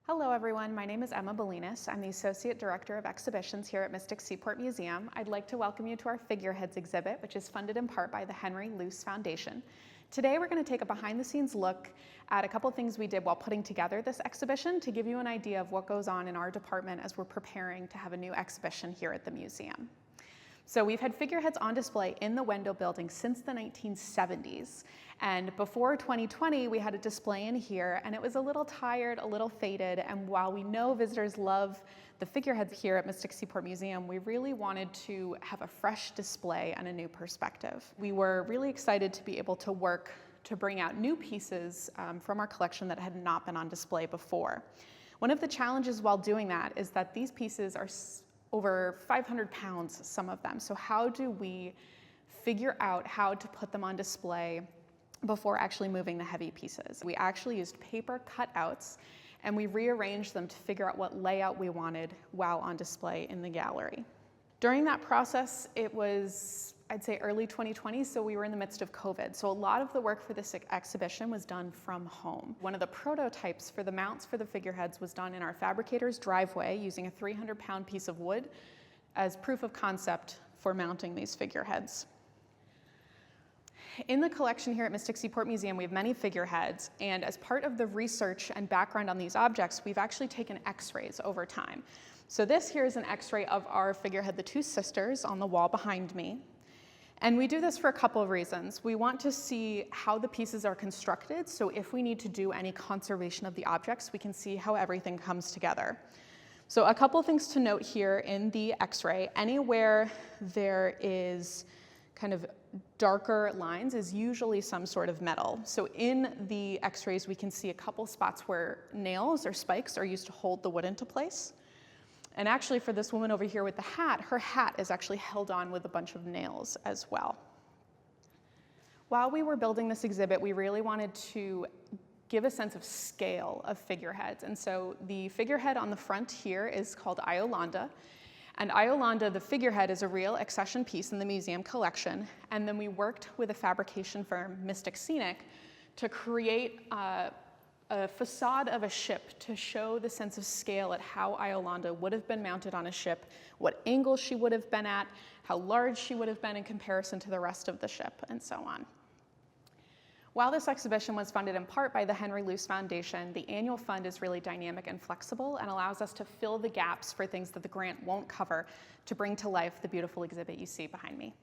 Hello everyone, my name is Emma Bolinas. I'm the Associate Director of Exhibitions here at Mystic Seaport Museum. I'd like to welcome you to our Figureheads exhibit, which is funded in part by the Henry Luce Foundation. Today we're going to take a behind-the-scenes look at a couple things we did while putting together this exhibition to give you an idea of what goes on in our department as we're preparing to have a new exhibition here at the museum. So we've had figureheads on display in the Wendell building since the 1970s. And before 2020, we had a display in here and it was a little tired, a little faded. And while we know visitors love the figureheads here at Mystic Seaport Museum, we really wanted to have a fresh display and a new perspective. We were really excited to be able to work to bring out new pieces from our collection that had not been on display before. One of the challenges while doing that is that these pieces are over 500 pounds, some of them. So how do we figure out how to put them on display before actually moving the heavy pieces? We actually used paper cutouts and we rearranged them to figure out what layout we wanted while on display in the gallery. During that process, it was, I'd say, early 2020, so we were in the midst of COVID. So a lot of the work for this exhibition was done from home. One of the prototypes for the mounts for the figureheads was done in our fabricator's driveway using a 300-pound piece of wood as proof of concept for mounting these figureheads. In the collection here at Mystic Seaport Museum, we have many figureheads, and as part of the research and background on these objects, we've actually taken x-rays over time. So this here is an x-ray of our figurehead, the two sisters, on the wall behind me. And we do this for a couple of reasons. We want to see how the pieces are constructed, so if we need to do any conservation of the objects, we can see how everything comes together. So a couple things to note here in the x-ray. Anywhere there is kind of darker lines is usually some sort of metal. So in the x-rays, we can see a couple spots where nails or spikes are used to hold the wood into place. And actually for this woman over here with the hat, her hat is actually held on with a bunch of nails as well. While we were building this exhibit, we really wanted to give a sense of scale of figureheads. And so the figurehead on the front here is called Iolanda. And Iolanda, the figurehead, is a real accession piece in the museum collection. And then we worked with a fabrication firm, Mystic Scenic, to create a facade of a ship to show the sense of scale at how Iolanda would have been mounted on a ship, what angle she would have been at, how large she would have been in comparison to the rest of the ship, and so on. While this exhibition was funded in part by the Henry Luce Foundation, the annual fund is really dynamic and flexible and allows us to fill the gaps for things that the grant won't cover to bring to life the beautiful exhibit you see behind me.